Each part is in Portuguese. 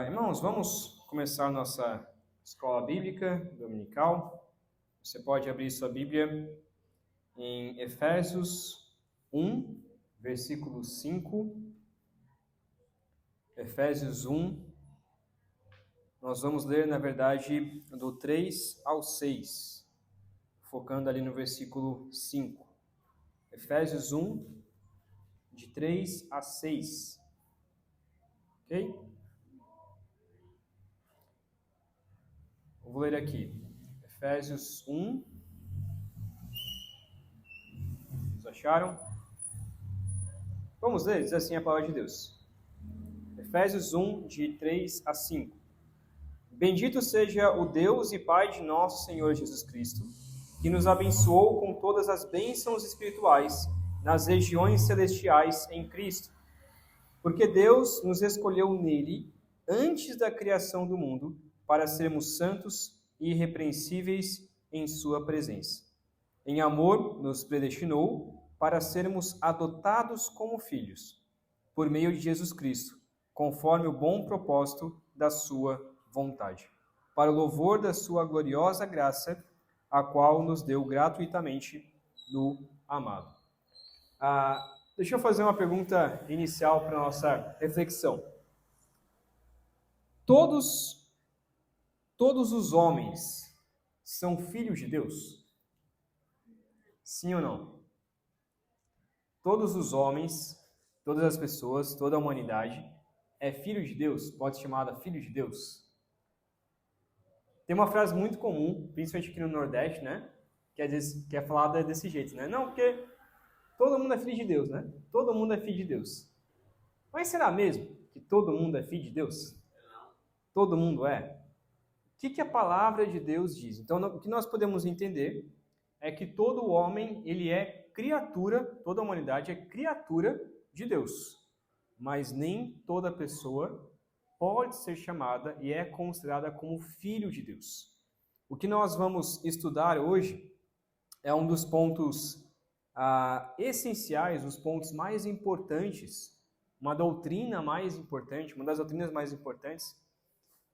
Irmãos, vamos começar nossa escola bíblica dominical. Você pode abrir sua Bíblia em Efésios 1, versículo 5. Efésios 1. Nós vamos ler, na verdade, do 3 ao 6, focando ali no versículo 5. Efésios 1, de 3 a 6. Ok? Eu vou ler aqui. Efésios 1. Vocês acharam? Vamos ler, diz assim a palavra de Deus. Efésios 1, de 3 a 5. Bendito seja o Deus e Pai de nosso Senhor Jesus Cristo, que nos abençoou com todas as bênçãos espirituais nas regiões celestiais em Cristo. Porque Deus nos escolheu nele antes da criação do mundo para sermos santos e irrepreensíveis em sua presença. Em amor nos predestinou para sermos adotados como filhos, por meio de Jesus Cristo, conforme o bom propósito da sua vontade, para o louvor da sua gloriosa graça, a qual nos deu gratuitamente no amado. Deixa eu fazer uma pergunta inicial para a nossa reflexão. Todos os homens são filhos de Deus? Sim ou não? Todos os homens, todas as pessoas, toda a humanidade é filho de Deus? Pode ser chamada filho de Deus? Tem uma frase muito comum, principalmente aqui no Nordeste, né? Que é falada desse jeito, né? Não, porque todo mundo é filho de Deus, né? Todo mundo é filho de Deus. Mas será mesmo que todo mundo é filho de Deus? Todo mundo é? O que a palavra de Deus diz? Então, o que nós podemos entender é que todo homem, ele é criatura, toda a humanidade é criatura de Deus. Mas nem toda pessoa pode ser chamada e é considerada como filho de Deus. O que nós vamos estudar hoje é um dos pontos essenciais, os pontos mais importantes, uma doutrina mais importante, uma das doutrinas mais importantes,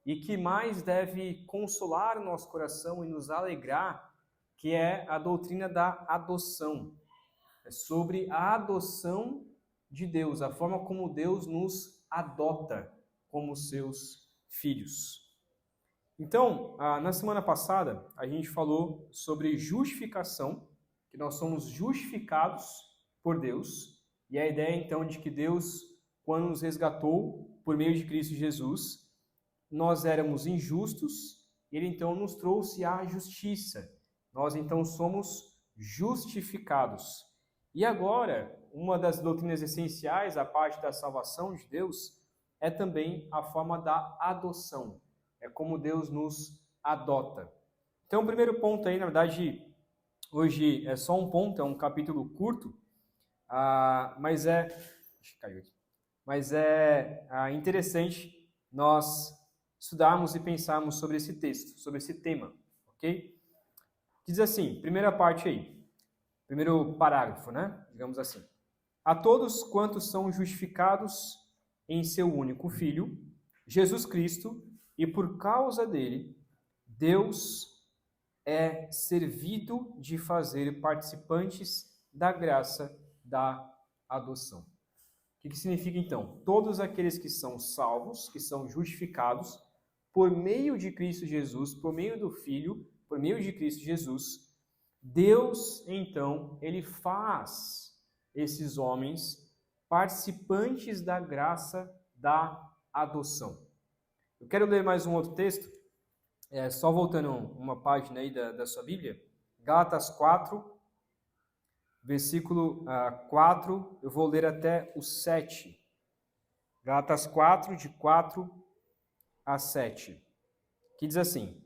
e que mais deve consolar o nosso coração e nos alegrar, que é a doutrina da adoção. É sobre a adoção de Deus, a forma como Deus nos adota como seus filhos. Então, na semana passada, a gente falou sobre justificação, que nós somos justificados por Deus, e a ideia então de que Deus, quando nos resgatou por meio de Cristo Jesus, nós éramos injustos, Ele então nos trouxe a justiça. Nós então somos justificados. E agora, uma das doutrinas essenciais, a parte da salvação de Deus, é também a forma da adoção. É como Deus nos adota. Então, o primeiro ponto aí, na verdade, hoje é só um ponto, é um capítulo curto, mas é interessante nós estudarmos e pensarmos sobre esse texto, sobre esse tema, ok? Diz assim, primeira parte aí, primeiro parágrafo, né? Digamos assim. A todos quantos são justificados em seu único Filho, Jesus Cristo, e por causa dele, Deus é servido de fazer participantes da graça da adoção. O que significa então? Todos aqueles que são salvos, que são justificados, por meio de Cristo Jesus, por meio do Filho, por meio de Cristo Jesus, Deus, então, ele faz esses homens participantes da graça da adoção. Eu quero ler mais um outro texto, só voltando uma página aí da sua Bíblia, Gálatas 4, versículo 4, eu vou ler até o 7. Gálatas 4, de 4 a 7, que diz assim: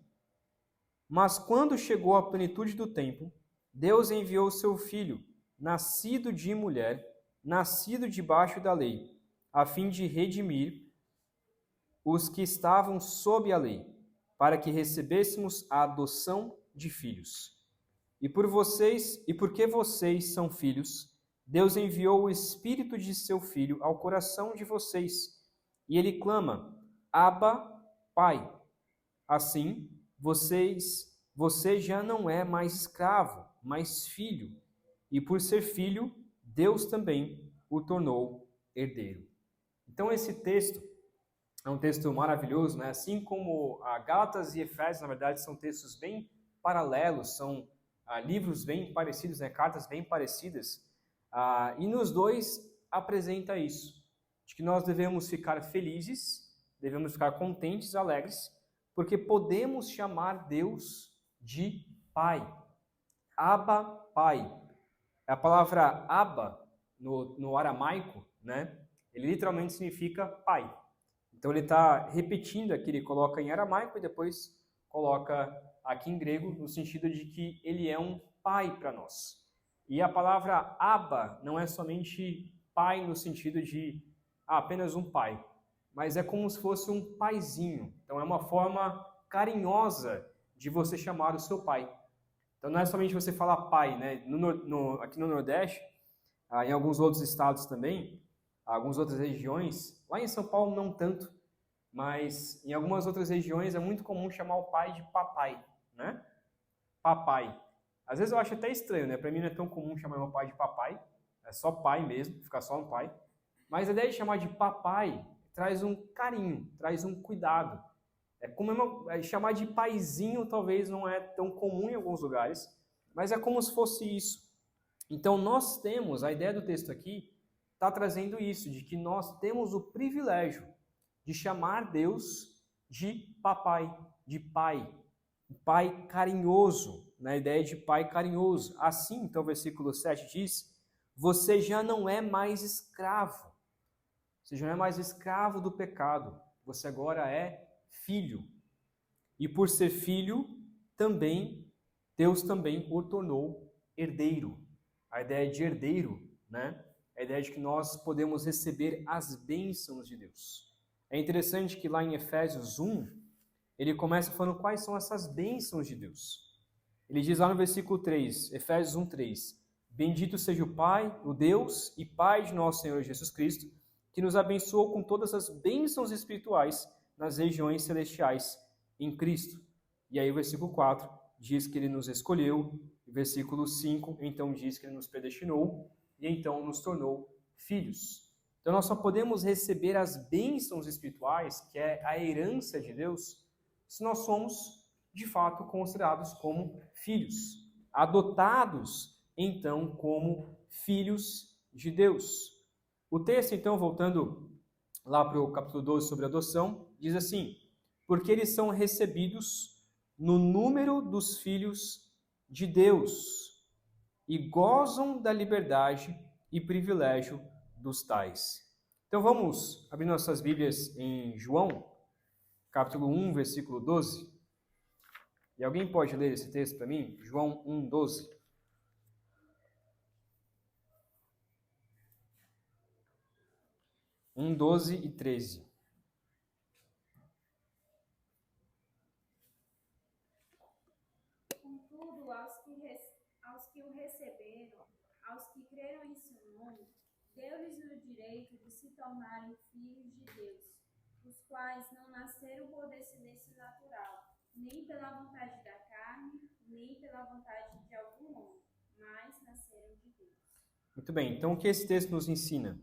Mas quando chegou a plenitude do tempo, Deus enviou seu Filho, nascido de mulher, nascido debaixo da lei, a fim de redimir os que estavam sob a lei, para que recebêssemos a adoção de filhos. E porque vocês são filhos, Deus enviou o Espírito de seu Filho ao coração de vocês, e ele clama: Abba, Pai. Assim, você já não é mais escravo, mas filho. E por ser filho, Deus também o tornou herdeiro. Então esse texto é um texto maravilhoso, né? Assim como a Gálatas e Efésios, na verdade, são textos bem paralelos, são livros bem parecidos, né? Cartas bem parecidas. E nos dois apresenta isso, de que nós devemos ficar felizes, devemos ficar contentes, alegres, porque podemos chamar Deus de Pai. Abba, Pai. A palavra Abba, no aramaico, né? Ele literalmente significa pai. Então ele está repetindo aqui, ele coloca em aramaico e depois coloca aqui em grego, no sentido de que ele é um pai para nós. E a palavra Abba não é somente pai no sentido de apenas um pai, mas é como se fosse um paizinho. Então é uma forma carinhosa de você chamar o seu pai. Então não é somente você falar pai, né? Aqui no Nordeste, em alguns outros estados também, algumas outras regiões, lá em São Paulo não tanto, mas em algumas outras regiões é muito comum chamar o pai de papai, né? Papai. Às vezes eu acho até estranho, né? Para mim não é tão comum chamar meu pai de papai, é só pai mesmo, ficar só no pai. Mas a ideia de chamar de papai traz um carinho, traz um cuidado. Chamar de paizinho talvez não é tão comum em alguns lugares, mas é como se fosse isso. Então nós temos, a ideia do texto aqui está trazendo isso, de que nós temos o privilégio de chamar Deus de papai, de pai, um pai carinhoso, na ideia de pai carinhoso. Assim, então o versículo 7 diz, você já não é mais escravo, você já não é mais escravo do pecado, você agora é filho. E por ser filho, Deus também o tornou herdeiro. A ideia de herdeiro, né? A ideia de que nós podemos receber as bênçãos de Deus. É interessante que lá em Efésios 1, ele começa falando quais são essas bênçãos de Deus. Ele diz lá no versículo 3, Efésios 1, 3, bendito seja o Pai, o Deus e Pai de nosso Senhor Jesus Cristo, que nos abençoou com todas as bênçãos espirituais nas regiões celestiais em Cristo. E aí o versículo 4 diz que ele nos escolheu, o versículo 5 então diz que ele nos predestinou e então nos tornou filhos. Então nós só podemos receber as bênçãos espirituais, que é a herança de Deus, se nós somos de fato considerados como filhos, adotados então como filhos de Deus. O texto então, voltando lá para o capítulo 12 sobre adoção, diz assim, porque eles são recebidos no número dos filhos de Deus e gozam da liberdade e privilégio dos tais. Então vamos abrir nossas Bíblias em João, capítulo 1, versículo 12. E alguém pode ler esse texto para mim? João 1, 12. Um, 12 e 13. Contudo, aos que o receberam, aos que creram em seu nome, deu-lhes o direito de se tornarem filhos de Deus, os quais não nasceram por descendência natural, nem pela vontade da carne, nem pela vontade de algum homem, mas nasceram de Deus. Muito bem, então o que esse texto nos ensina?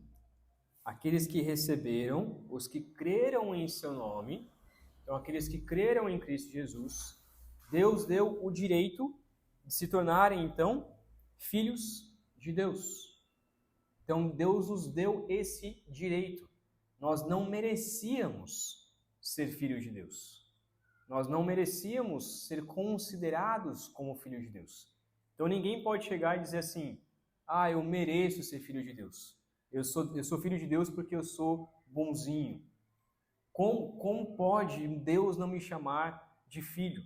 Aqueles que receberam, os que creram em seu nome, então aqueles que creram em Cristo Jesus, Deus deu o direito de se tornarem, então, filhos de Deus. Então Deus nos deu esse direito. Nós não merecíamos ser filhos de Deus. Nós não merecíamos ser considerados como filhos de Deus. Então ninguém pode chegar e dizer assim, eu mereço ser filho de Deus. Eu sou filho de Deus porque eu sou bonzinho. Como pode Deus não me chamar de filho?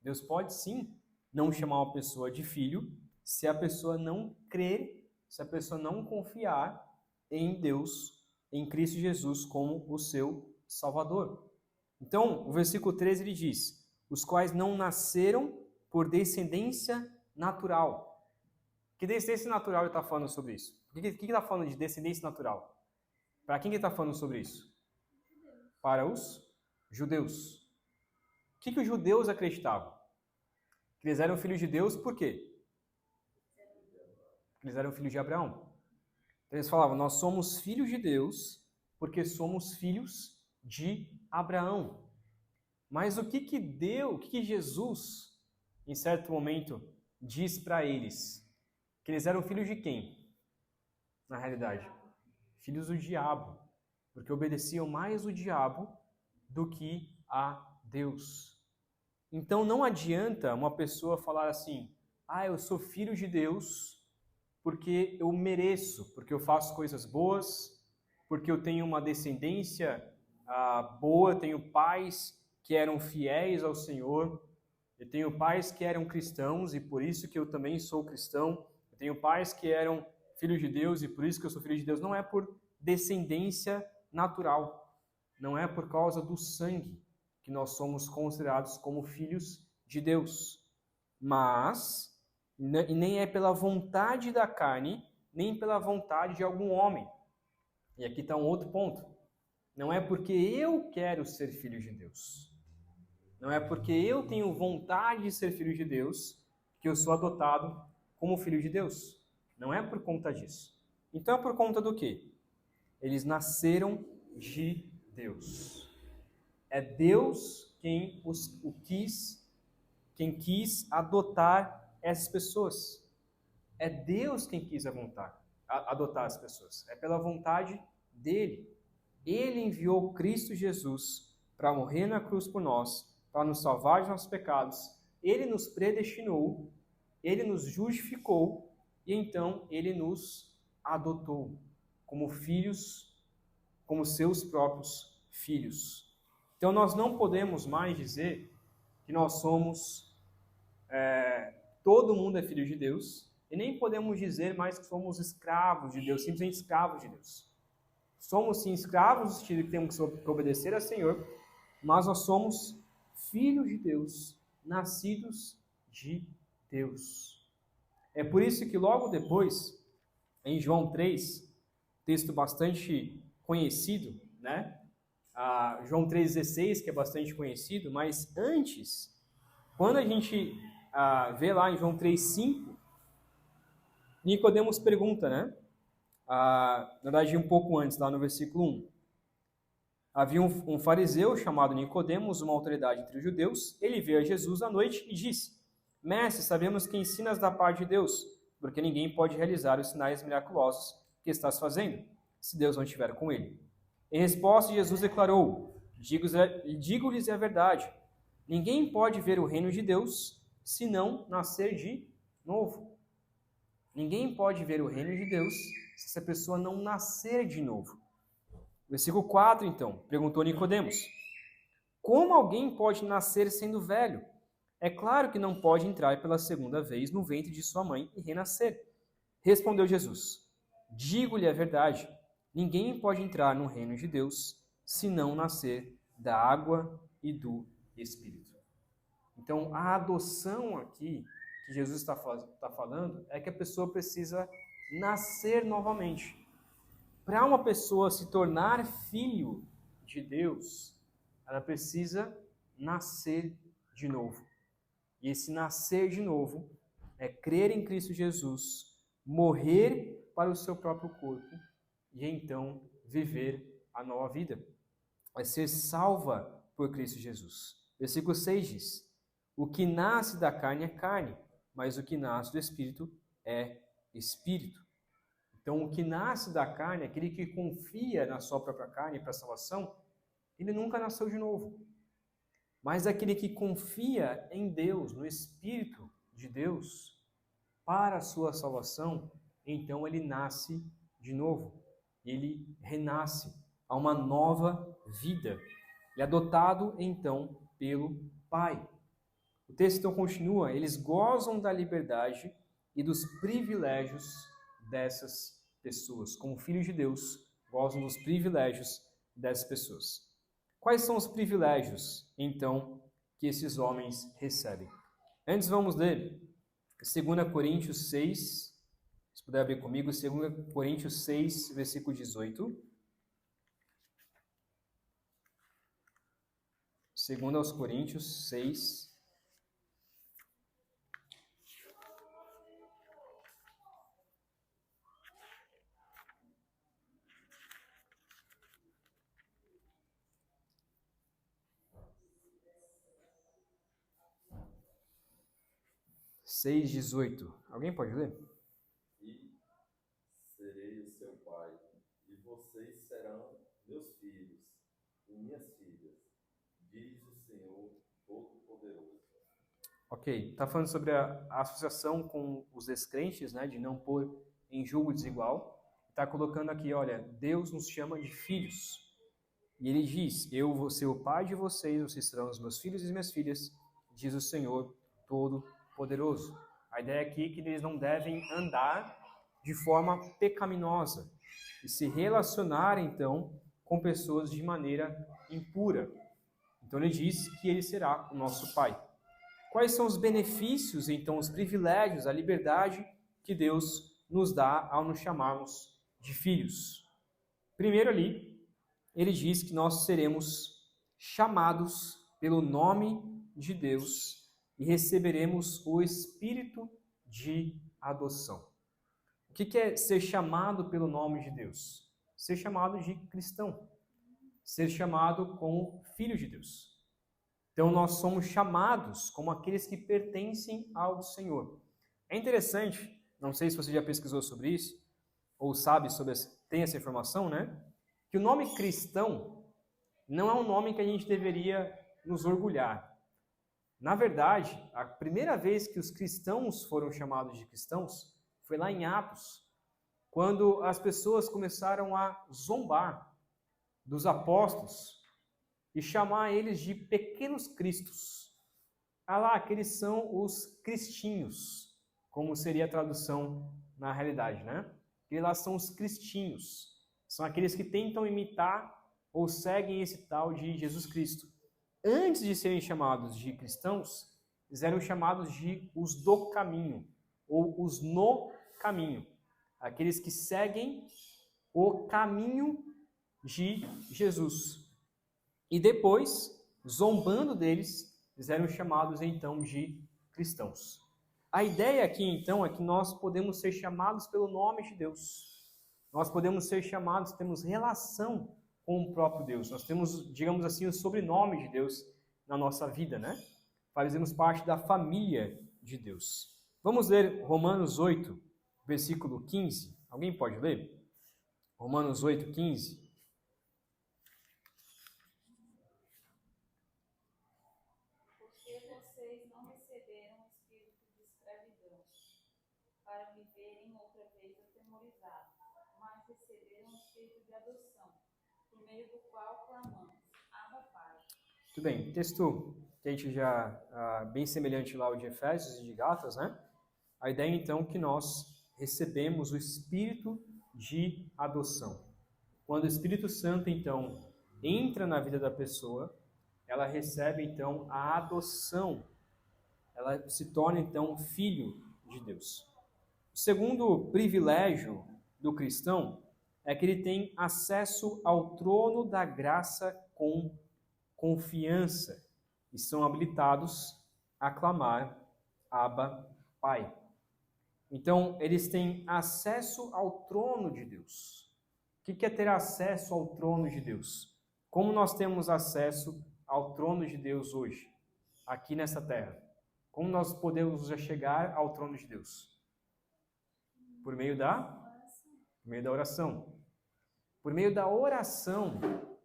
Deus pode sim não chamar uma pessoa de filho se a pessoa não crer, se a pessoa não confiar em Deus, em Cristo Jesus como o seu Salvador. Então, o versículo 13 ele diz, os quais não nasceram por descendência natural. Que descendência natural ele está falando sobre isso? O que está falando de descendência natural? Para quem que ele está falando sobre isso? Para os judeus. O que os judeus acreditavam? Que eles eram filhos de Deus por quê? Porque eles eram filhos de Abraão. Então, eles falavam, nós somos filhos de Deus porque somos filhos de Abraão. Mas o que Jesus, em certo momento, diz para eles? Que eles eram filhos de quem? Na realidade, filhos do diabo, porque obedeciam mais o diabo do que a Deus. Então não adianta uma pessoa falar assim, eu sou filho de Deus porque eu mereço, porque eu faço coisas boas, porque eu tenho uma descendência boa, tenho pais que eram fiéis ao Senhor, eu tenho pais que eram cristãos e por isso que eu também sou cristão, eu tenho pais que eram filhos de Deus e por isso que eu sou filho de Deus. Não é por descendência natural, não é por causa do sangue que nós somos considerados como filhos de Deus, mas e nem é pela vontade da carne, nem pela vontade de algum homem. E aqui está um outro ponto. Não é porque eu quero ser filho de Deus. Não é porque eu tenho vontade de ser filho de Deus que eu sou adotado como filho de Deus. Não é por conta disso. Então é por conta do quê? Eles nasceram de Deus. É Deus quem quis adotar essas pessoas. É Deus quem quis adotar as pessoas. É pela vontade dele. Ele enviou Cristo Jesus para morrer na cruz por nós, para nos salvar de nossos pecados. Ele nos predestinou, ele nos justificou e então ele nos adotou como filhos, como seus próprios filhos. Então nós não podemos mais dizer que nós somos, todo mundo é filho de Deus, e nem podemos dizer mais que somos escravos de Deus, simplesmente escravos de Deus. Somos sim escravos no sentido que temos que obedecer ao Senhor, mas nós somos filhos de Deus, nascidos de Deus. É por isso que logo depois, em João 3, texto bastante conhecido, né? João 3,16, que é bastante conhecido, mas antes, quando a gente vê lá em João 3,5, Nicodemos pergunta, né? Na verdade, um pouco antes, lá no versículo 1. Havia um fariseu chamado Nicodemos, uma autoridade entre os judeus. Ele veio a Jesus à noite e disse, Mestre, sabemos que ensinas da parte de Deus, porque ninguém pode realizar os sinais miraculosos que estás fazendo, se Deus não estiver com ele. Em resposta, Jesus declarou, digo-lhes a verdade, ninguém pode ver o reino de Deus se não nascer de novo. Ninguém pode ver o reino de Deus se essa pessoa não nascer de novo. Versículo 4, então, perguntou Nicodemos, como alguém pode nascer sendo velho? É claro que não pode entrar pela segunda vez no ventre de sua mãe e renascer. Respondeu Jesus, digo-lhe a verdade, ninguém pode entrar no reino de Deus se não nascer da água e do Espírito. Então, a adoção aqui que Jesus está falando é que a pessoa precisa nascer novamente. Para uma pessoa se tornar filho de Deus, ela precisa nascer de novo. E esse nascer de novo é crer em Cristo Jesus, morrer para o seu próprio corpo e então viver a nova vida. É ser salva por Cristo Jesus. Versículo 6 diz, o que nasce da carne é carne, mas o que nasce do Espírito é Espírito. Então, o que nasce da carne, aquele que confia na sua própria carne para a salvação, ele nunca nasceu de novo. Mas aquele que confia em Deus, no Espírito de Deus, para a sua salvação, então ele nasce de novo. Ele renasce a uma nova vida. Ele é adotado, então, pelo Pai. O texto então continua, eles gozam da liberdade e dos privilégios dessas pessoas. Como filhos de Deus, gozam dos privilégios dessas pessoas. Quais são os privilégios, então, que esses homens recebem? Antes vamos ler 2 Coríntios 6, se puder abrir comigo, 2 Coríntios 6, versículo 18. 2 aos Coríntios 6. Seis, 18. Alguém pode ler? E serei o seu pai, e vocês serão meus filhos e minhas filhas, diz o Senhor Todo-Poderoso. Ok, está falando sobre a associação com os descrentes, né, de não pôr em julgo desigual. Está colocando aqui, olha, Deus nos chama de filhos. E ele diz, eu vou ser o pai de vocês serão os meus filhos e minhas filhas, diz o Senhor Todo-Poderoso. A ideia aqui é que eles não devem andar de forma pecaminosa e se relacionar, então, com pessoas de maneira impura. Então ele diz que ele será o nosso pai. Quais são os benefícios, então, os privilégios, a liberdade que Deus nos dá ao nos chamarmos de filhos? Primeiro ali, ele diz que nós seremos chamados pelo nome de Deus e receberemos o espírito de adoção. O que é ser chamado pelo nome de Deus? Ser chamado de cristão. Ser chamado como filho de Deus. Então nós somos chamados como aqueles que pertencem ao Senhor. É interessante, não sei se você já pesquisou sobre isso, ou sabe sobre tem essa informação, né? Que o nome cristão não é um nome que a gente deveria nos orgulhar. Na verdade, a primeira vez que os cristãos foram chamados de cristãos foi lá em Atos, quando as pessoas começaram a zombar dos apóstolos e chamar eles de pequenos cristos. Ah lá, aqueles são os cristinhos, como seria a tradução na realidade, né? Eles lá são os cristinhos. São aqueles que tentam imitar ou seguem esse tal de Jesus Cristo. Antes de serem chamados de cristãos, eles eram chamados de os do caminho, ou os no caminho. Aqueles que seguem o caminho de Jesus. E depois, zombando deles, eles eram chamados então de cristãos. A ideia aqui então é que nós podemos ser chamados pelo nome de Deus. Nós podemos ser chamados, temos relação com o próprio Deus. Nós temos, digamos assim, o sobrenome de Deus na nossa vida, né? Fazemos parte da família de Deus. Vamos ler Romanos 8, versículo 15. Alguém pode ler? Romanos 8, 15. Porque vocês não receberam o espírito de escravidão, para viverem outra vez atemorizados, mas receberam o espírito de adoção, por meio do qual clamamos, Abba, Pai. Muito bem, texto que a gente já, bem semelhante lá ao de Efésios e de Gálatas, né? A ideia então que nós recebemos o espírito de adoção. Quando o Espírito Santo então entra na vida da pessoa, ela recebe então a adoção. Ela se torna então filho de Deus. O segundo privilégio do cristão é que ele tem acesso ao trono da graça com confiança e são habilitados a clamar Abba, Pai. Então, eles têm acesso ao trono de Deus. O que é ter acesso ao trono de Deus? Como nós temos acesso ao trono de Deus hoje, aqui nessa terra? Como nós podemos já chegar ao trono de Deus? Por meio da oração. Por meio da oração,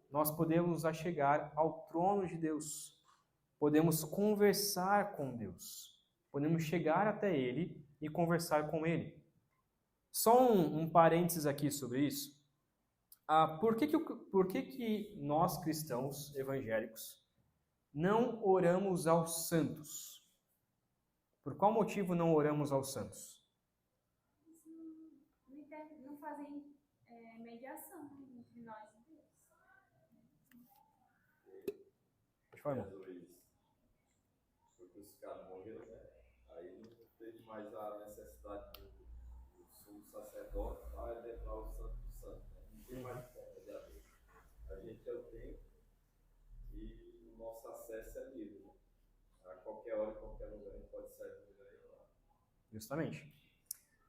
nós podemos já chegar ao trono de Deus. Podemos conversar com Deus. Podemos chegar até Ele e conversar com Ele. Só um parênteses aqui sobre isso. Por que nós, cristãos evangélicos, não oramos aos santos? Por qual motivo não oramos aos santos? Não fazem mediação entre nós e Deus. Pode falar, irmão. Jesus foi crucificado, morreu, né? Aí não teve mais a necessidade do sumo sacerdote para levar o santo do santo, né? Não tem mais como mediador. A gente é o templo e o nosso acesso acesso é livre. A qualquer hora, em qualquer lugar, a gente pode sair do lugar e ir lá. Justamente.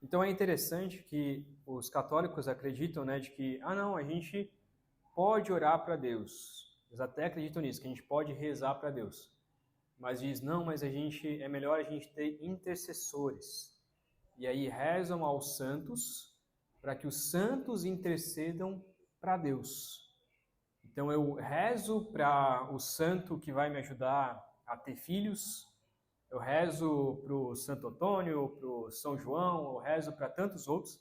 Então é interessante que os católicos acreditam, né, de que, não, a gente pode orar para Deus. Eles até acreditam nisso, que a gente pode rezar para Deus. Mas diz, não, mas é melhor a gente ter intercessores. E aí rezam aos santos para que os santos intercedam para Deus. Então eu rezo para o santo que vai me ajudar a ter filhos, eu rezo para o Santo Antônio, para o São João, eu rezo para tantos outros.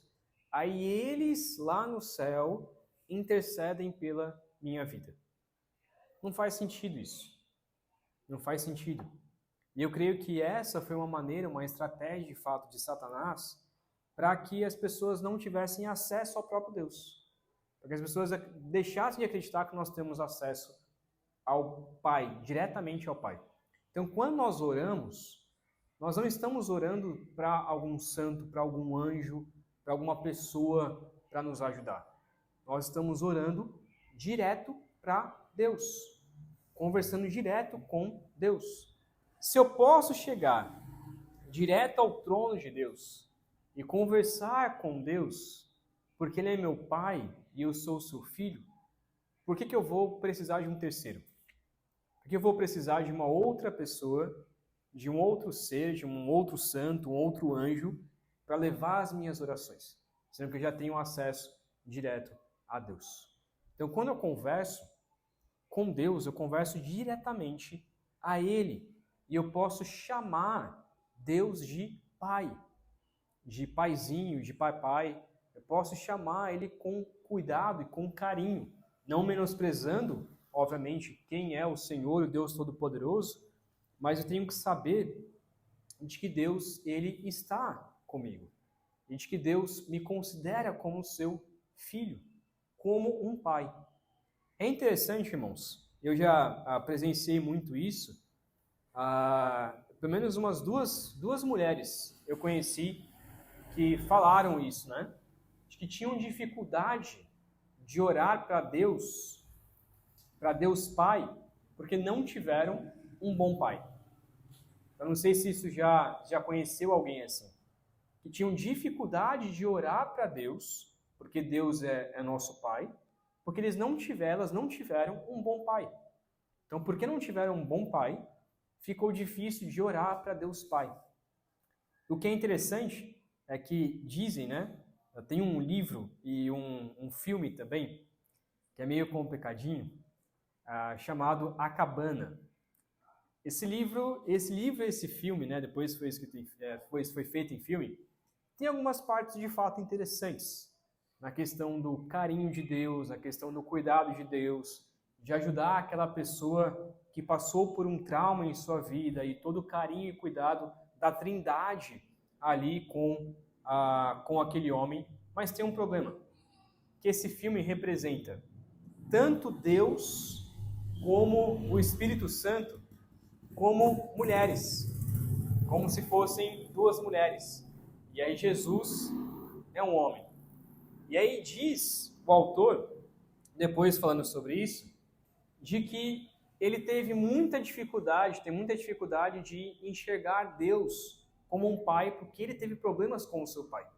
Aí eles lá no céu intercedem pela minha vida. Não faz sentido isso. Não faz sentido. E eu creio que essa foi uma maneira, uma estratégia de fato de Satanás para que as pessoas não tivessem acesso ao próprio Deus. Para que as pessoas deixassem de acreditar que nós temos acesso ao Pai, diretamente ao Pai. Então, quando nós oramos, nós não estamos orando para algum santo, para algum anjo, para alguma pessoa para nos ajudar. Nós estamos orando direto para Deus, conversando direto com Deus. Se eu posso chegar direto ao trono de Deus e conversar com Deus, porque Ele é meu Pai e eu sou seu filho, por que eu vou precisar de um terceiro? Por que eu vou precisar de uma outra pessoa, de um outro ser, de um outro santo, um outro anjo, para levar as minhas orações? Sendo que eu já tenho acesso direto a Deus. Então, quando eu converso com Deus, eu converso diretamente a Ele. E eu posso chamar Deus de Pai, de paizinho, de papai. Eu posso chamar Ele com cuidado e com carinho, não menosprezando, obviamente, quem é o Senhor, o Deus Todo-Poderoso, mas eu tenho que saber de que Deus, Ele está comigo. E de que Deus me considera como seu filho, como um pai. É interessante, irmãos, eu já presenciei muito isso. Pelo menos umas duas mulheres eu conheci que falaram isso, né? De que tinham dificuldade de orar para Deus Pai, porque não tiveram um bom pai. Eu não sei se isso já conheceu alguém assim, que tinham dificuldade de orar para Deus, porque Deus é nosso Pai, porque elas não tiveram um bom pai. Então, porque não tiveram um bom pai, ficou difícil de orar para Deus Pai. O que é interessante é que dizem, né? Tem um livro e um filme também, que é meio complicadinho, chamado A Cabana. Esse filme, né? Depois foi feito em filme, tem algumas partes de fato interessantes na questão do carinho de Deus, na questão do cuidado de Deus, de ajudar aquela pessoa que passou por um trauma em sua vida e todo o carinho e cuidado da Trindade ali com aquele homem. Mas tem um problema, que esse filme representa tanto Deus como o Espírito Santo como mulheres, como se fossem duas mulheres. E aí Jesus é um homem. E aí diz o autor, depois falando sobre isso, de que ele tem muita dificuldade de enxergar Deus como um pai, porque ele teve problemas com o seu pai.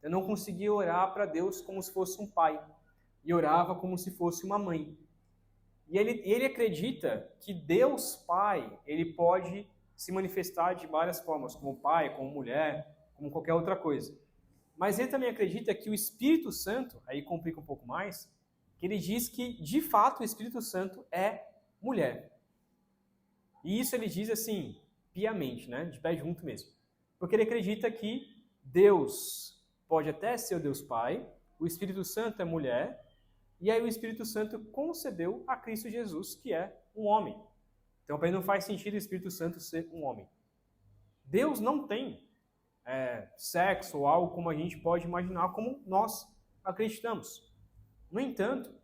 Eu não conseguia orar para Deus como se fosse um pai, e orava como se fosse uma mãe. E ele acredita que Deus Pai, ele pode se manifestar de várias formas, como pai, como mulher, como qualquer outra coisa. Mas ele também acredita que o Espírito Santo, aí complica um pouco mais, que ele diz que, de fato, o Espírito Santo é mulher. E isso ele diz assim, piamente, né? De pé junto mesmo. Porque ele acredita que Deus pode até ser o Deus Pai, o Espírito Santo é mulher, e aí o Espírito Santo concedeu a Cristo Jesus, que é um homem. Então, para ele não faz sentido o Espírito Santo ser um homem. Deus não tem sexo ou algo como a gente pode imaginar, como nós acreditamos. No entanto,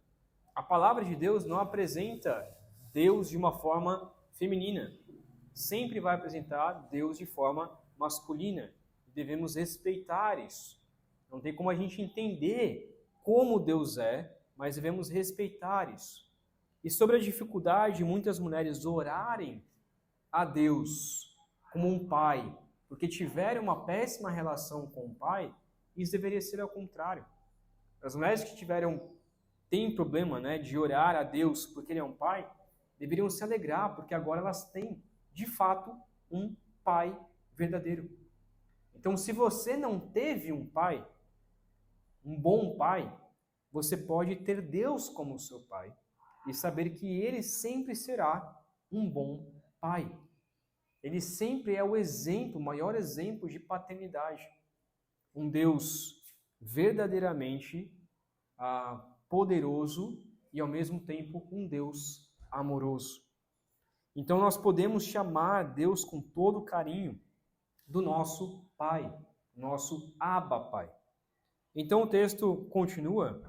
a palavra de Deus não apresenta Deus de uma forma feminina. Sempre vai apresentar Deus de forma masculina. Devemos respeitar isso. Não tem como a gente entender como Deus é, mas devemos respeitar isso. e sobre a dificuldade de muitas mulheres orarem a Deus como um pai, porque tiveram uma péssima relação com o pai, isso deveria ser ao contrário. As mulheres que têm problema, né, de orar a Deus porque Ele é um pai, deveriam se alegrar, porque agora elas têm, de fato, um pai verdadeiro. Então, se você não teve um pai, um bom pai, você pode ter Deus como seu pai e saber que Ele sempre será um bom pai. Ele sempre é o exemplo, o maior exemplo de paternidade. Um Deus verdadeiramente poderoso e, ao mesmo tempo, um Deus amoroso. Então, nós podemos chamar Deus com todo carinho do nosso Pai, nosso Abba Pai. Então, o texto continua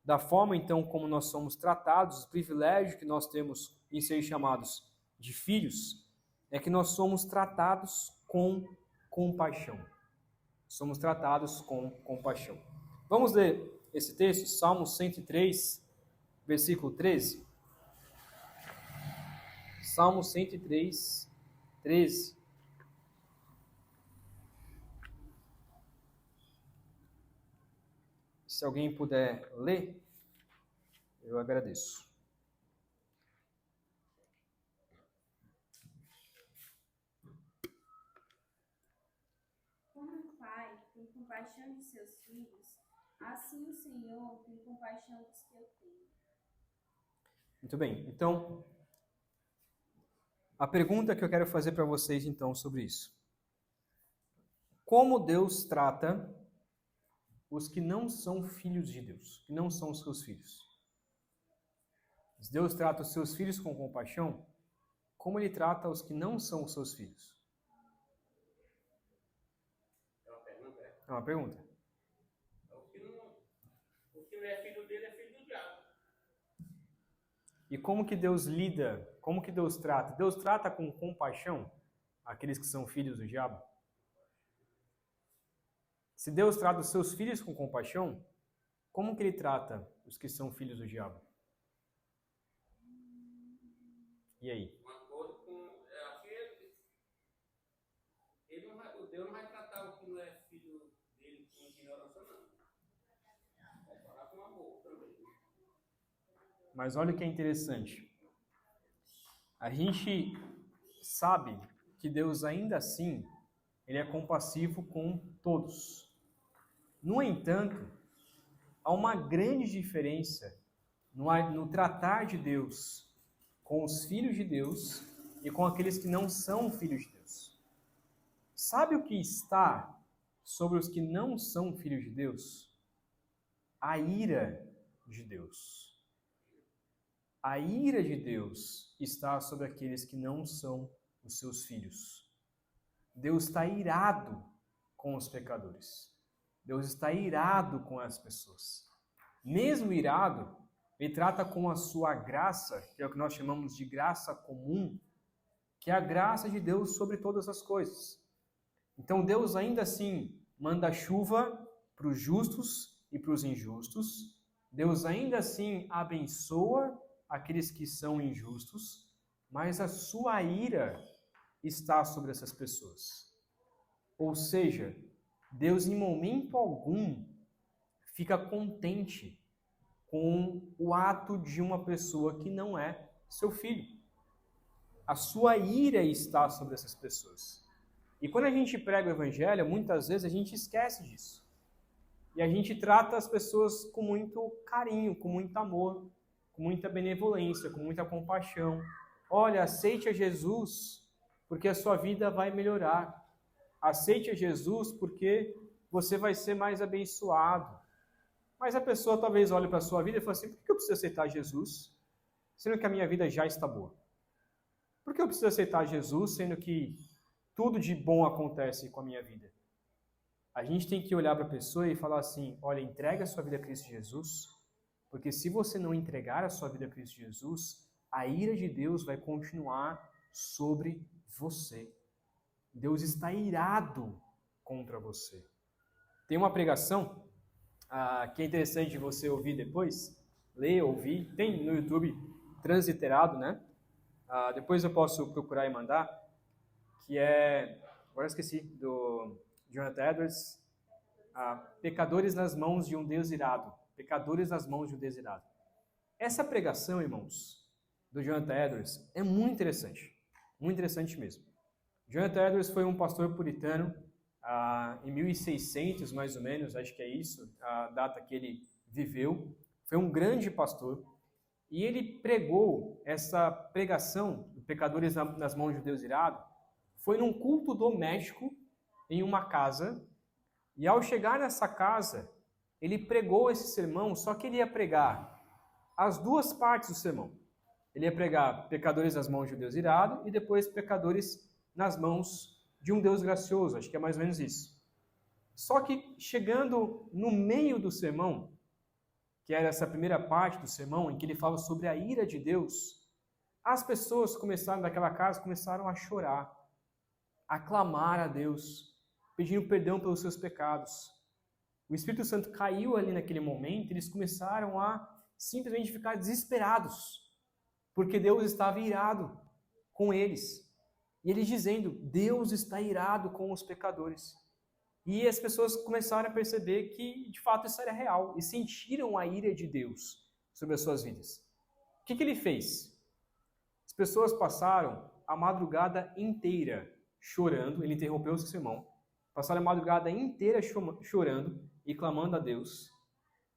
da forma, então, como nós somos tratados, o privilégio que nós temos em ser chamados de filhos, é que nós somos tratados com compaixão. Somos tratados com compaixão. Vamos ler esse texto, Salmo 103, versículo 13. Salmo 103, 13. Se alguém puder ler, eu agradeço. Como um pai tem compaixão de seus filhos, assim o Senhor tem compaixão dos que eu tenho. Muito bem. Então, a pergunta que eu quero fazer para vocês, então, sobre isso. Como Deus trata os que não são filhos de Deus, que não são os seus filhos? Se Deus trata os seus filhos com compaixão, como Ele trata os que não são os seus filhos? É uma pergunta. O que não é filho dele é filho do diabo. E como que Deus lida, como que Deus trata? Deus trata com compaixão aqueles que são filhos do diabo? Se Deus trata os seus filhos com compaixão, como que Ele trata os que são filhos do diabo? E aí? Um acordo com aquele. Deus não vai tratar o que não é filho dele com ignorância, não. Vai falar com amor também. Mas olha o que é interessante. A gente sabe que Deus ainda assim, Ele é compassivo com todos. No entanto, há uma grande diferença no tratar de Deus com os filhos de Deus e com aqueles que não são filhos de Deus. Sabe o que está sobre os que não são filhos de Deus? A ira de Deus. A ira de Deus está sobre aqueles que não são os seus filhos. Deus está irado com os pecadores. Deus está irado com as pessoas. Mesmo irado, Ele trata com a sua graça, que é o que nós chamamos de graça comum, que é a graça de Deus sobre todas as coisas. Então Deus ainda assim manda chuva para os justos e para os injustos. Deus ainda assim abençoa aqueles que são injustos, mas a sua ira está sobre essas pessoas. Ou seja, Deus em momento algum fica contente com o ato de uma pessoa que não é seu filho. A sua ira está sobre essas pessoas. E quando a gente prega o evangelho, muitas vezes a gente esquece disso. E a gente trata as pessoas com muito carinho, com muito amor, com muita benevolência, com muita compaixão. Olha, aceite a Jesus, porque a sua vida vai melhorar. Aceite a Jesus, porque você vai ser mais abençoado. Mas a pessoa talvez olhe para a sua vida e fale assim, por que eu preciso aceitar Jesus, sendo que a minha vida já está boa? Por que eu preciso aceitar Jesus, sendo que tudo de bom acontece com a minha vida? A gente tem que olhar para a pessoa e falar assim, olha, entrega a sua vida a Cristo Jesus, porque se você não entregar a sua vida a Cristo Jesus, a ira de Deus vai continuar sobre você. Deus está irado contra você. Tem uma pregação que é interessante você ouvir depois, ler, ouvir, tem no YouTube, transliterado, né? Depois eu posso procurar e mandar, que é, agora eu esqueci, do Jonathan Edwards, Pecadores nas mãos de um Deus irado. Pecadores nas mãos de um Deus irado. Essa pregação, irmãos, do Jonathan Edwards é muito interessante mesmo. Jonathan Edwards foi um pastor puritano em 1600, mais ou menos, acho que é isso, a data que ele viveu. Foi um grande pastor e ele pregou essa pregação de pecadores nas mãos de Deus irado. Foi num culto doméstico em uma casa e ao chegar nessa casa, ele pregou esse sermão, só que ele ia pregar as duas partes do sermão. Ele ia pregar pecadores nas mãos de um Deus irado e depois pecadores nas mãos de um Deus gracioso, acho que é mais ou menos isso. Só que chegando no meio do sermão, que era essa primeira parte do sermão, em que ele fala sobre a ira de Deus, as pessoas daquela casa começaram a chorar, a clamar a Deus, pedindo perdão pelos seus pecados. O Espírito Santo caiu ali naquele momento, e eles começaram a simplesmente ficar desesperados, porque Deus estava irado com eles. E eles dizendo, Deus está irado com os pecadores. E as pessoas começaram a perceber que, de fato, isso era real. E sentiram a ira de Deus sobre as suas vidas. O que ele fez? As pessoas passaram a madrugada inteira chorando. Ele interrompeu o seu sermão. Passaram a madrugada inteira chorando e clamando a Deus.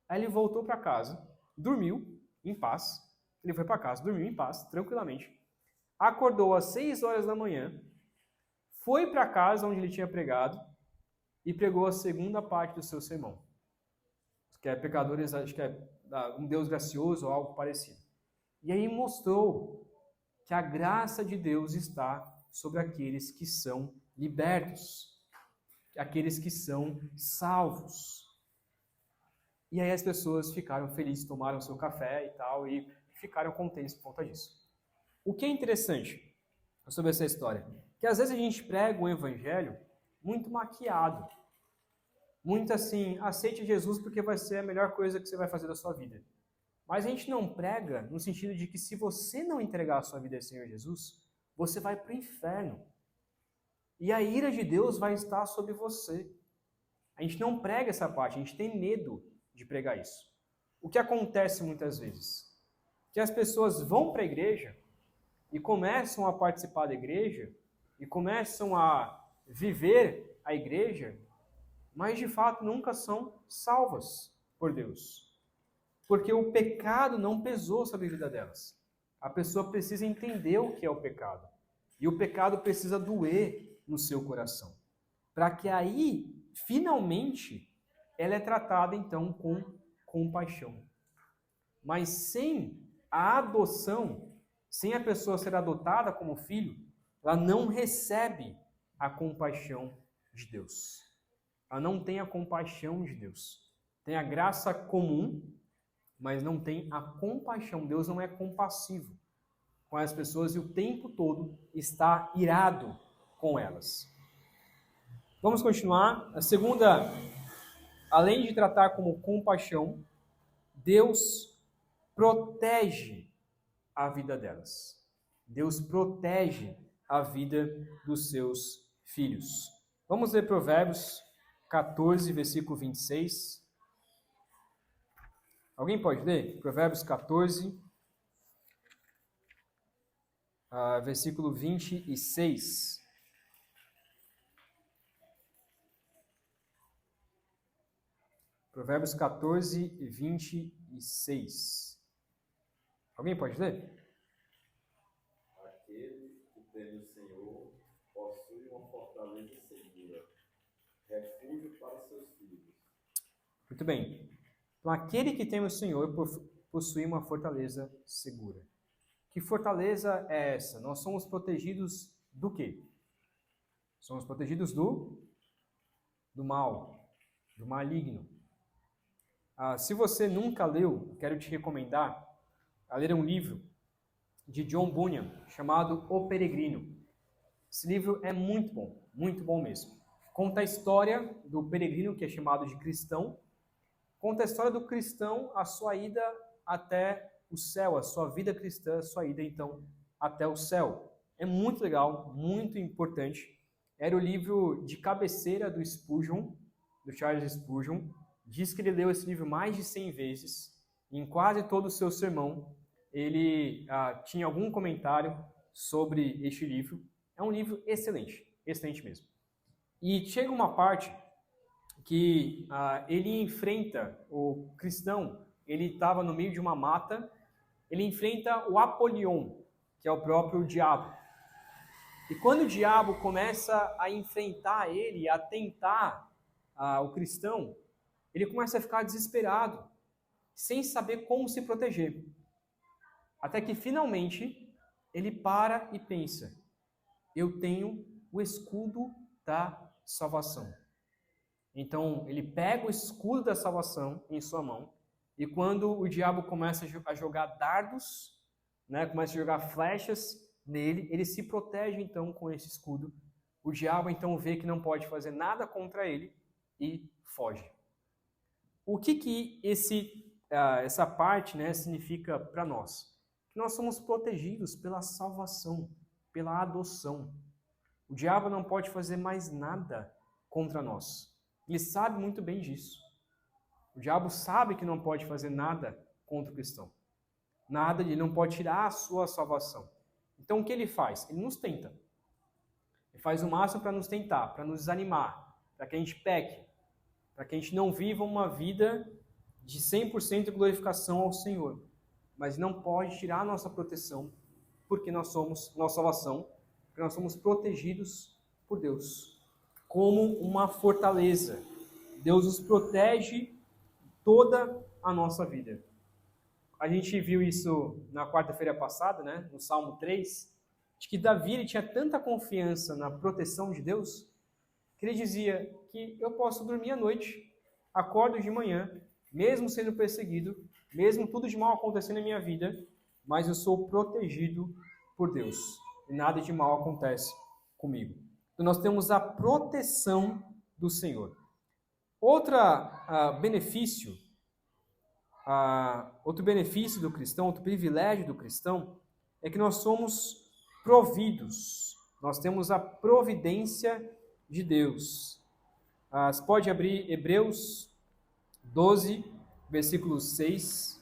Aí ele voltou para casa, dormiu em paz. Ele foi para casa, dormiu em paz, tranquilamente. Acordou às 6 horas da manhã, foi para casa onde ele tinha pregado e pregou a segunda parte do seu sermão. Que é pecadores, acho que é um Deus gracioso ou algo parecido. E aí mostrou que a graça de Deus está sobre aqueles que são libertos, aqueles que são salvos. E aí as pessoas ficaram felizes, tomaram seu café e tal, e ficaram contentes por conta disso. O que é interessante sobre essa história? Que às vezes a gente prega um evangelho muito maquiado. Muito assim, aceite Jesus porque vai ser a melhor coisa que você vai fazer da sua vida. Mas a gente não prega no sentido de que se você não entregar a sua vida ao Senhor Jesus, você vai para o inferno. E a ira de Deus vai estar sobre você. A gente não prega essa parte, a gente tem medo de pregar isso. O que acontece muitas vezes? Que as pessoas vão para a igreja e começam a participar da igreja e começam a viver a igreja, mas de fato nunca são salvas por Deus. Porque o pecado não pesou sobre a vida delas. A pessoa precisa entender o que é o pecado. E o pecado precisa doer no seu coração. Para que aí, finalmente, ela é tratada então com compaixão. Mas sem a adoção, sem a pessoa ser adotada como filho, ela não recebe a compaixão de Deus. Ela não tem a compaixão de Deus. Tem a graça comum, mas não tem a compaixão. Deus não é compassivo com as pessoas e o tempo todo está irado com elas. Vamos continuar. A segunda, além de tratar como compaixão, Deus protege a vida delas. Deus protege a vida dos seus filhos. Vamos ler Provérbios 14, versículo 26. Alguém pode ler? Provérbios 14, versículo 26. Provérbios 14, 26. Alguém pode ler? Aquele que teme o Senhor possui uma fortaleza segura, refúgio para seus filhos. Muito bem. Então, aquele que teme o Senhor possui uma fortaleza segura. Que fortaleza é essa? Nós somos protegidos do quê? Somos protegidos do mal, do maligno. Se você nunca leu, quero te recomendar a ler um livro de John Bunyan, chamado O Peregrino. Esse livro é muito bom mesmo. Conta a história do peregrino, que é chamado de cristão. Conta a história do cristão, a sua ida até o céu, a sua vida cristã, a sua ida então até o céu. É muito legal, muito importante. Era o livro de cabeceira do Spurgeon, do Charles Spurgeon. Diz que ele leu esse livro mais de 100 vezes. Em quase todo o seu sermão, ele tinha algum comentário sobre este livro. É um livro excelente, excelente mesmo. E chega uma parte que ele enfrenta o cristão, ele estava no meio de uma mata, ele enfrenta o Apolion, que é o próprio diabo. E quando o diabo começa a enfrentar ele, a tentar o cristão, ele começa a ficar desesperado, sem saber como se proteger. Até que finalmente ele para e pensa: eu tenho o escudo da salvação. Então ele pega o escudo da salvação em sua mão, e quando o diabo começa a jogar dardos, começa a jogar flechas nele, ele se protege então com esse escudo. O diabo então vê que não pode fazer nada contra ele e foge. O que essa parte significa para nós? Que nós somos protegidos pela salvação, pela adoção. O diabo não pode fazer mais nada contra nós. Ele sabe muito bem disso. O diabo sabe que não pode fazer nada contra o cristão. Nada, ele não pode tirar a sua salvação. Então o que ele faz? Ele nos tenta. Ele faz o máximo para nos tentar, para nos desanimar, para que a gente peque, para que a gente não viva uma vida de 100% glorificação ao Senhor. Mas não pode tirar a nossa proteção, porque nós somos, nossa salvação, porque nós somos protegidos por Deus, como uma fortaleza. Deus nos protege toda a nossa vida. A gente viu isso na quarta-feira passada, no Salmo 3, de que Davi ele tinha tanta confiança na proteção de Deus, que ele dizia que eu posso dormir à noite, acordo de manhã, mesmo sendo perseguido, mesmo tudo de mal acontecendo na minha vida, mas eu sou protegido por Deus. E nada de mal acontece comigo. Então nós temos a proteção do Senhor. Outro benefício do cristão, outro privilégio do cristão, é que nós somos providos. Nós temos a providência de Deus. Você pode abrir Hebreus 12, versículo 6.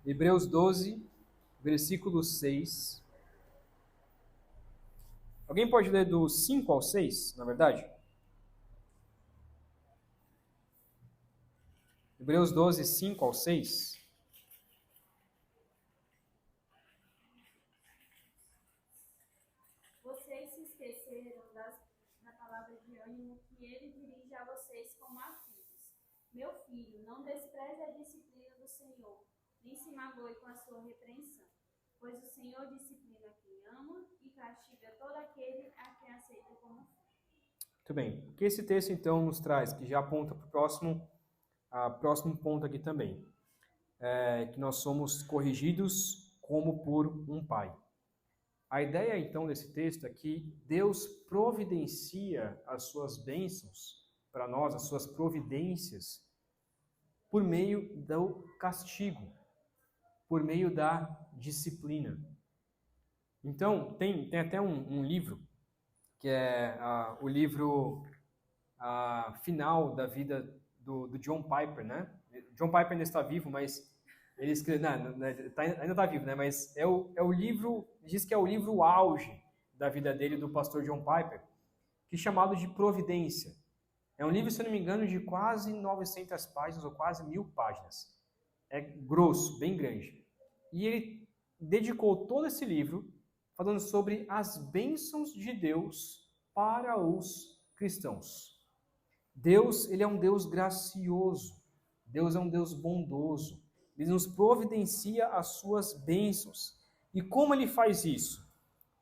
Hebreus 12, versículo 6. Alguém pode ler do 5 ao 6, na verdade? Hebreus 12, 5 ao 6. Vocês se esqueceram da palavra de ânimo que ele dirige a vocês como a filhos. Meu filho, não despreze a disciplina do Senhor, nem se magoe com a sua repreensão, pois o Senhor disciplina quem ama e castiga todo aquele a quem aceita como filho. Muito bem. O que esse texto então nos traz, que já aponta para o próximo ponto aqui também, que nós somos corrigidos como por um pai. A ideia então desse texto é que Deus providencia as suas bênçãos para nós, as suas providências, por meio do castigo, por meio da disciplina. Então, tem até um livro, que é o livro final da vida do John Piper, John Piper ainda está vivo, mas ele escreveu, ainda está vivo, mas é o livro, diz que é o livro auge da vida dele, do pastor John Piper, que é chamado de Providência. É um livro, se eu não me engano, de quase 900 páginas, ou quase 1000 páginas. É grosso, bem grande. E ele dedicou todo esse livro falando sobre as bênçãos de Deus para os cristãos. Deus, ele é um Deus gracioso. Deus é um Deus bondoso. Ele nos providencia as suas bênçãos. E como ele faz isso?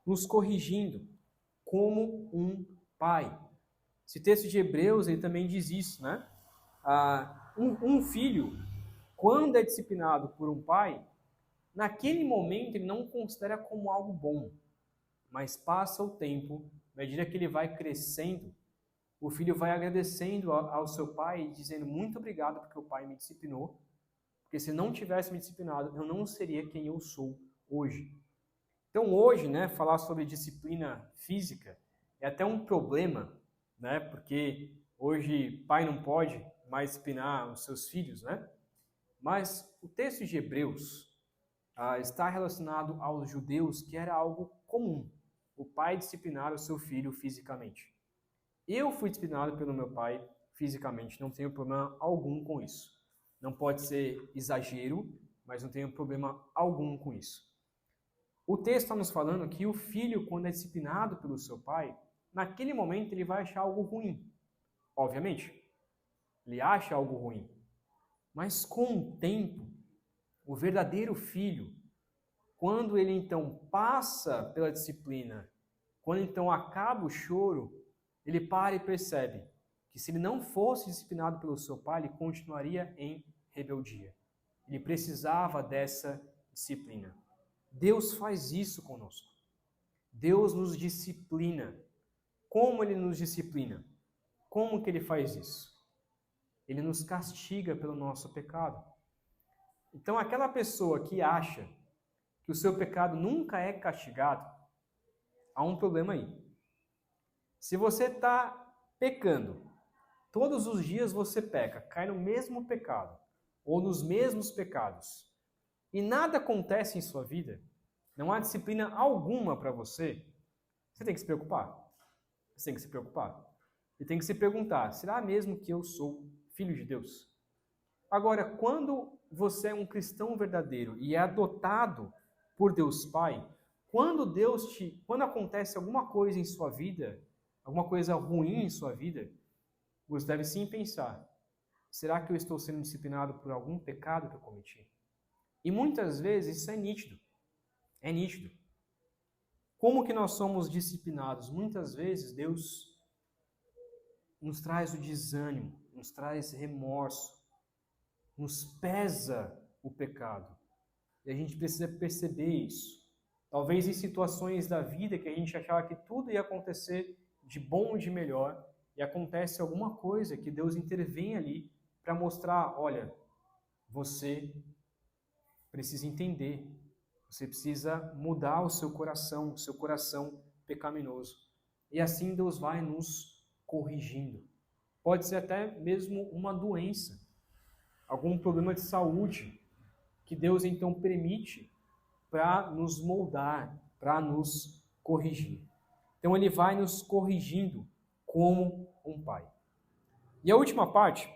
Nos corrigindo, como um pai. Esse texto de Hebreus, ele também diz isso, um filho, quando é disciplinado por um pai, naquele momento ele não considera como algo bom, mas passa o tempo, à medida que ele vai crescendo, o filho vai agradecendo ao seu pai, dizendo muito obrigado porque o pai me disciplinou, porque se não tivesse me disciplinado, eu não seria quem eu sou hoje. Então hoje, né, falar sobre disciplina física é até um problema, né, porque hoje pai não pode mais disciplinar os seus filhos, né? Mas o texto de Hebreus está relacionado aos judeus, que era algo comum, o pai disciplinar o seu filho fisicamente. Eu fui disciplinado pelo meu pai fisicamente, não tenho problema algum com isso. Não pode ser exagero, mas não tenho problema algum com isso. O texto está nos falando que o filho, quando é disciplinado pelo seu pai, naquele momento ele vai achar algo ruim. Obviamente, ele acha algo ruim. Mas com o tempo, o verdadeiro filho, quando ele então passa pela disciplina, quando então acaba o choro, ele para e percebe que se ele não fosse disciplinado pelo seu pai, ele continuaria em rebeldia. Ele precisava dessa disciplina. Deus faz isso conosco. Deus nos disciplina. Como ele nos disciplina? Como que ele faz isso? Ele nos castiga pelo nosso pecado. Então, aquela pessoa que acha que o seu pecado nunca é castigado, há um problema aí. Se você está pecando, todos os dias você peca, cai no mesmo pecado, ou nos mesmos pecados, e nada acontece em sua vida, não há disciplina alguma para você, você tem que se preocupar. Você tem que se preocupar. E tem que se perguntar, será mesmo que eu sou filho de Deus? Agora, quando você é um cristão verdadeiro e é adotado por Deus Pai, quando acontece alguma coisa em sua vida, alguma coisa ruim em sua vida, você deve sim pensar, será que eu estou sendo disciplinado por algum pecado que eu cometi? E muitas vezes isso é nítido. É nítido. Como que nós somos disciplinados? Muitas vezes Deus nos traz o desânimo, nos traz remorso, nos pesa o pecado. E a gente precisa perceber isso. Talvez em situações da vida que a gente achava que tudo ia acontecer de bom ou de melhor, e acontece alguma coisa que Deus intervém ali para mostrar, olha, você precisa entender, você precisa mudar o seu coração pecaminoso. E assim Deus vai nos corrigindo. Pode ser até mesmo uma doença, algum problema de saúde, que Deus então permite para nos moldar, para nos corrigir. Então ele vai nos corrigindo como um pai. E a última parte,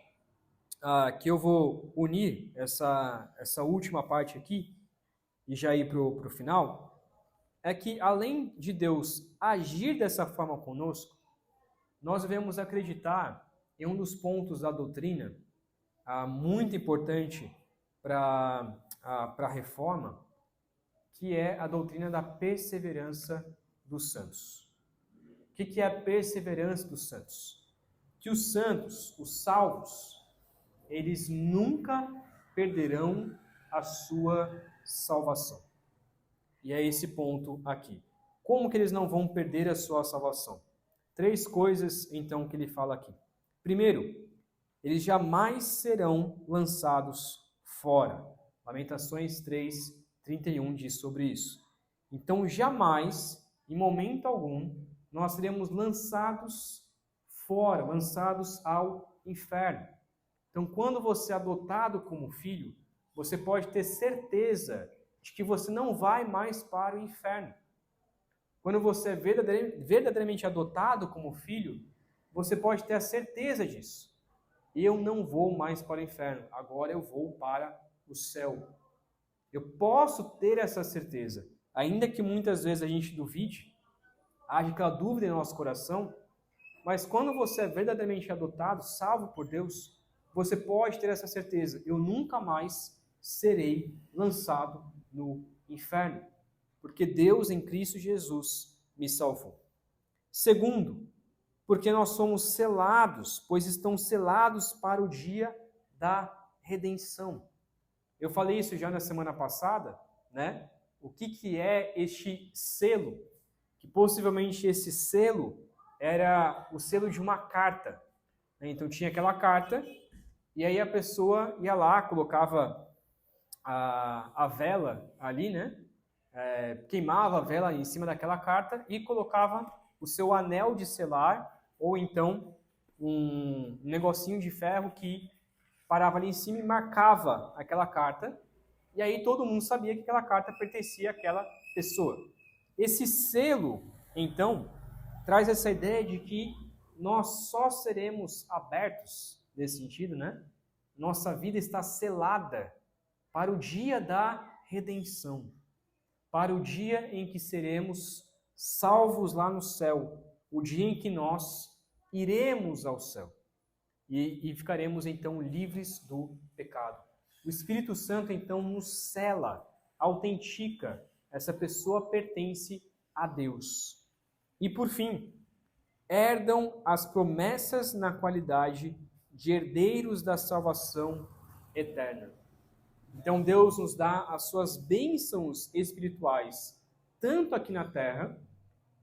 que eu vou unir essa última parte aqui, e já ir para o final, é que além de Deus agir dessa forma conosco, nós devemos acreditar em um dos pontos da doutrina muito importante para a reforma, que é a doutrina da perseverança dos santos. O que é a perseverança dos santos? Que os santos, os salvos, eles nunca perderão a sua salvação. E é esse ponto aqui. Como que eles não vão perder a sua salvação? 3 coisas, então, que ele fala aqui. Primeiro, eles jamais serão lançados fora. Lamentações 3:31 diz sobre isso. Então, jamais, em momento algum, nós seremos lançados fora, lançados ao inferno. Então, quando você é adotado como filho, você pode ter certeza de que você não vai mais para o inferno. Quando você é verdadeiramente adotado como filho, você pode ter a certeza disso. Eu não vou mais para o inferno, agora eu vou para o céu. Eu posso ter essa certeza, ainda que muitas vezes a gente duvide, haja aquela dúvida em nosso coração, mas quando você é verdadeiramente adotado, salvo por Deus, você pode ter essa certeza, eu nunca mais serei lançado no inferno, porque Deus em Cristo Jesus me salvou. Segundo, porque nós somos selados, pois estão selados para o dia da redenção. Eu falei isso já na semana passada, né? O que é este selo? Que possivelmente esse selo era o selo de uma carta. Então tinha aquela carta, e aí a pessoa ia lá, colocava a vela ali, né? Queimava a vela em cima daquela carta e colocava o seu anel de selar, ou então um negocinho de ferro que parava ali em cima e marcava aquela carta, e aí todo mundo sabia que aquela carta pertencia àquela pessoa. Esse selo, então, traz essa ideia de que nós só seremos abertos, nesse sentido, né? Nossa vida está selada para o dia da redenção, para o dia em que seremos salvos lá no céu, o dia em que nós iremos ao céu e ficaremos então livres do pecado. O Espírito Santo então nos sela, autentica, essa pessoa pertence a Deus. E por fim, herdam as promessas na qualidade de herdeiros da salvação eterna. Então Deus nos dá as suas bênçãos espirituais, tanto aqui na terra,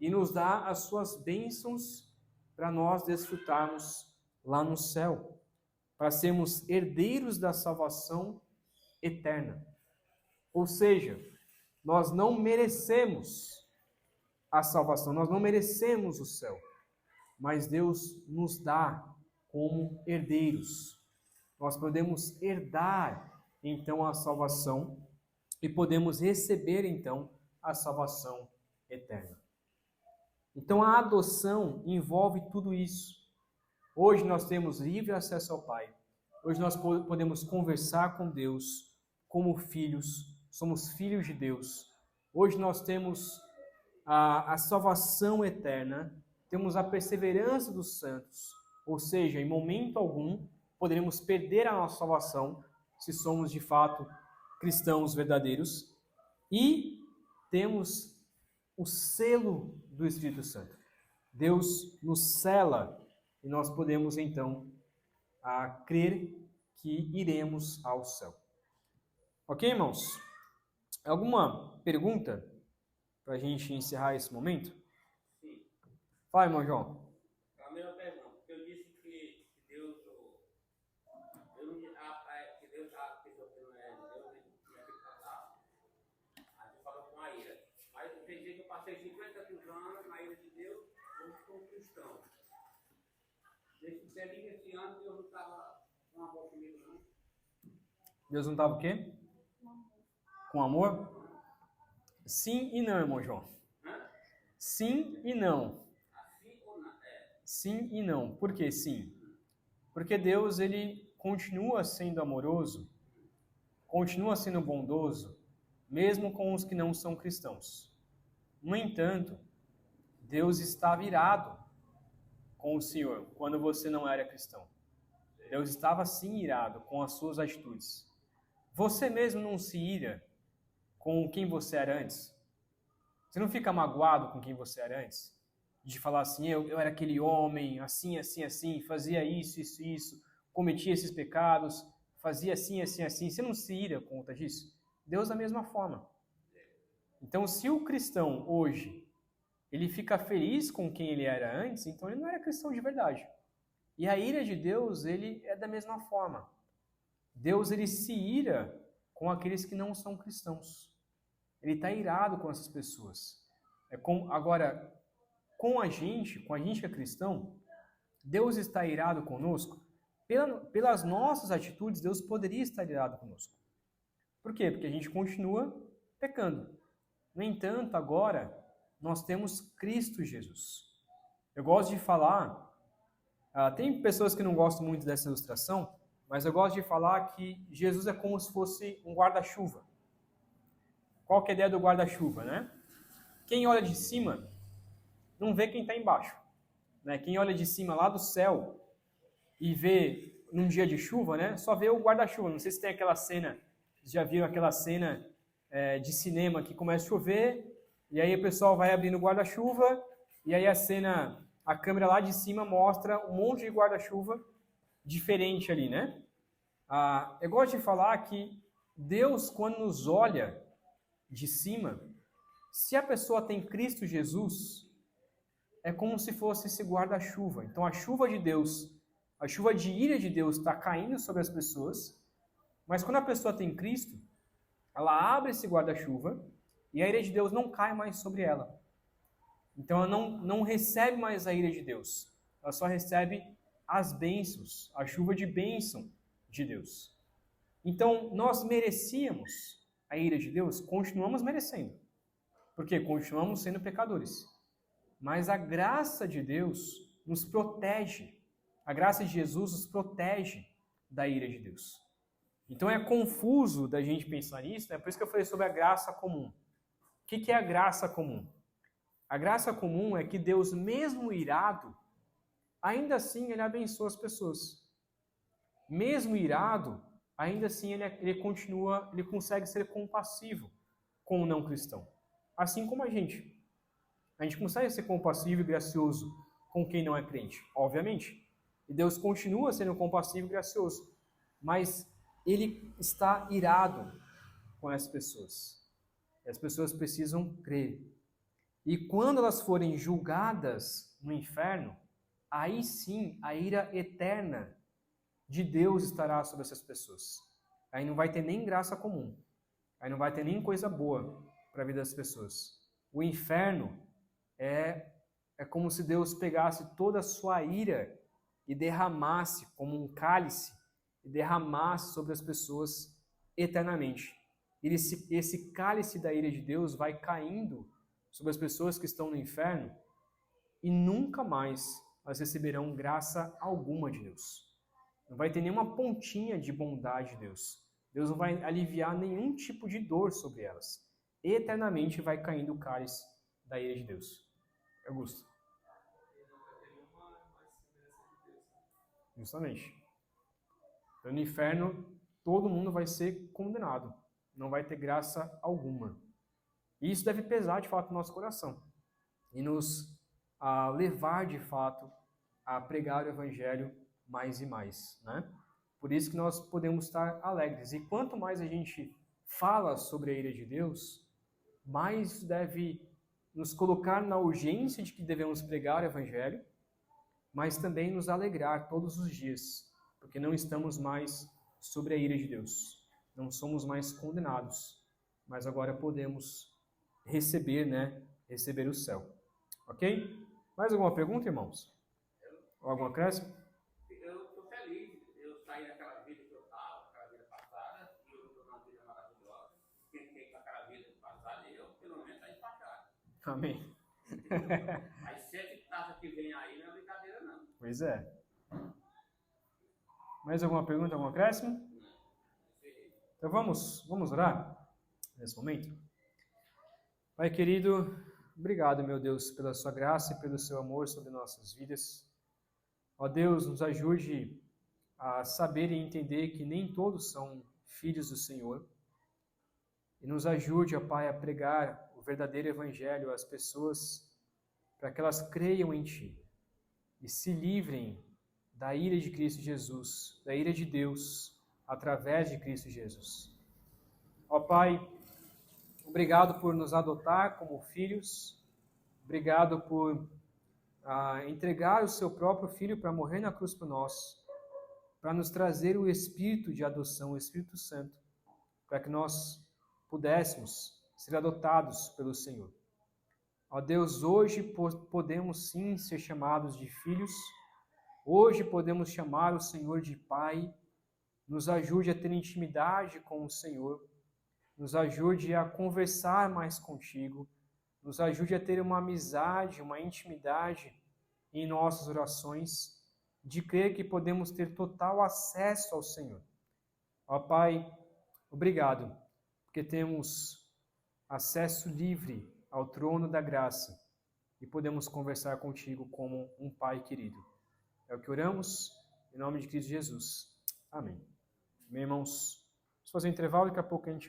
e nos dá as suas bênçãos para nós desfrutarmos lá no céu, para sermos herdeiros da salvação eterna. Ou seja, nós não merecemos a salvação, nós não merecemos o céu, mas Deus nos dá como herdeiros. Nós podemos herdar então a salvação e podemos receber então a salvação eterna. Então a adoção envolve tudo isso. Hoje nós temos livre acesso ao Pai. Hoje nós podemos conversar com Deus como filhos, somos filhos de Deus. Hoje nós temos a salvação eterna, temos a perseverança dos santos, ou seja, em momento algum poderemos perder a nossa salvação se somos de fato cristãos verdadeiros, e temos o selo do Espírito Santo. Deus nos sela e nós podemos então crer que iremos ao céu. Ok, irmãos? Alguma pergunta para a gente encerrar esse momento? Sim. Fala, irmão João. A mesma pergunta, porque eu disse que Deus, que Deus a pessoa que não é de Deus, ele tinha que casar. Aí você falou com a ira. Mas tem dia que eu passei 50 anos na ira de Deus, eu sou cristão. Desde que ali esse ano, Deus não estava com amor comigo, não. Deus não estava o quê? Com amor? Sim e não, irmão João. Sim e não. Assim ou não? Sim e não. Por que sim? Porque Deus, ele continua sendo amoroso, continua sendo bondoso, mesmo com os que não são cristãos. No entanto, Deus estava irado com o Senhor quando você não era cristão. Deus estava sim irado com as suas atitudes. Você mesmo não se ira com quem você era antes? Você não fica magoado com quem você era antes? De falar assim, eu era aquele homem, assim, assim, assim, fazia isso, isso, isso, cometia esses pecados, fazia assim, assim, assim. Você não se ira por conta disso? Deus da mesma forma. Então, se o cristão hoje, ele fica feliz com quem ele era antes, então ele não era cristão de verdade. E a ira de Deus, ele é da mesma forma. Deus, ele se ira com aqueles que não são cristãos. Ele está irado com essas pessoas. Agora, com a gente que é cristão, Deus está irado conosco. Pelas nossas atitudes, Deus poderia estar irado conosco. Por quê? Porque a gente continua pecando. No entanto, agora, nós temos Cristo Jesus. Eu gosto de falar, tem pessoas que não gostam muito dessa ilustração, mas eu gosto de falar que Jesus é como se fosse um guarda-chuva. Qual que é a ideia do guarda-chuva, né? Quem olha de cima não vê quem está embaixo. Né? Quem olha de cima lá do céu e vê num dia de chuva, né? Só vê o guarda-chuva. Não sei se tem aquela cena, vocês já viram aquela cena de cinema que começa a chover e aí o pessoal vai abrindo o guarda-chuva e aí a câmera lá de cima mostra um monte de guarda-chuva diferente ali, né? Eu gosto de falar que Deus, quando nos olha de cima, se a pessoa tem Cristo Jesus, é como se fosse esse guarda-chuva. Então a chuva de Deus, a chuva de ira de Deus está caindo sobre as pessoas, mas quando a pessoa tem Cristo, ela abre esse guarda-chuva e a ira de Deus não cai mais sobre ela. Então ela não recebe mais a ira de Deus. Ela só recebe as bênçãos, a chuva de bênção de Deus. Então nós merecíamos a ira de Deus? Continuamos merecendo. Porque continuamos sendo pecadores. Mas a graça de Deus nos protege. A graça de Jesus nos protege da ira de Deus. Então é confuso da gente pensar nisso, né? Por isso que eu falei sobre a graça comum. O que é a graça comum? A graça comum é que Deus, mesmo irado, ainda assim ele abençoa as pessoas. Mesmo irado, ainda assim ele consegue ser compassivo com o não cristão. Assim como a gente. A gente consegue ser compassivo e gracioso com quem não é crente, obviamente. E Deus continua sendo compassivo e gracioso. Mas ele está irado com as pessoas. E as pessoas precisam crer. E quando elas forem julgadas no inferno, aí sim a ira eterna de Deus estará sobre essas pessoas. Aí não vai ter nem graça comum. Aí não vai ter nem coisa boa para a vida das pessoas. O inferno é como se Deus pegasse toda a sua ira e derramasse como um cálice e derramasse sobre as pessoas eternamente. Esse cálice da ira de Deus vai caindo sobre as pessoas que estão no inferno e nunca mais elas receberão graça alguma de Deus. Não vai ter nenhuma pontinha de bondade de Deus. Deus não vai aliviar nenhum tipo de dor sobre elas. Eternamente vai caindo o cálice da ira de Deus. Augusto. Justamente. Então, no inferno, todo mundo vai ser condenado. Não vai ter graça alguma. E isso deve pesar, de fato, no nosso coração. E nos levar, de fato, a pregar o Evangelho mais e mais, né? Por isso que nós podemos estar alegres. E quanto mais a gente fala sobre a ira de Deus, mais isso deve nos colocar na urgência de que devemos pregar o Evangelho, mas também nos alegrar todos os dias, porque não estamos mais sobre a ira de Deus. Não somos mais condenados, mas agora podemos receber o céu. Ok? Mais alguma pergunta, irmãos? Ou algum acréscimo? Eu estou feliz. Eu saí daquela vida que eu estava, aquela vida passada, e eu estou numa vida maravilhosa. Quem tem com aquela vida passada, eu, pelo menos, está empacado. Amém. As 7 taças que vem aí não é brincadeira, não. Pois é. Mais alguma pergunta, algum acréscimo? Então vamos orar nesse momento? Pai querido, obrigado, meu Deus, pela sua graça e pelo seu amor sobre nossas vidas. Ó Deus, nos ajude a saber e entender que nem todos são filhos do Senhor. E nos ajude, ó Pai, a pregar o verdadeiro evangelho às pessoas para que elas creiam em Ti e se livrem da ira de Cristo Jesus, da ira de Deus, através de Cristo Jesus. Ó Pai, obrigado por nos adotar como filhos, obrigado por entregar o seu próprio Filho para morrer na cruz por nós, para nos trazer o Espírito de adoção, o Espírito Santo, para que nós pudéssemos ser adotados pelo Senhor. Ó Deus, hoje podemos sim ser chamados de filhos, hoje podemos chamar o Senhor de Pai. Nos ajude a ter intimidade com o Senhor, nos ajude a conversar mais contigo, nos ajude a ter uma amizade, uma intimidade em nossas orações, de crer que podemos ter total acesso ao Senhor. Ó Pai, obrigado, porque temos acesso livre ao trono da graça e podemos conversar contigo como um Pai querido. É o que oramos, em nome de Cristo Jesus. Amém. Meus irmãos, vamos fazer um intervalo, daqui a pouco a gente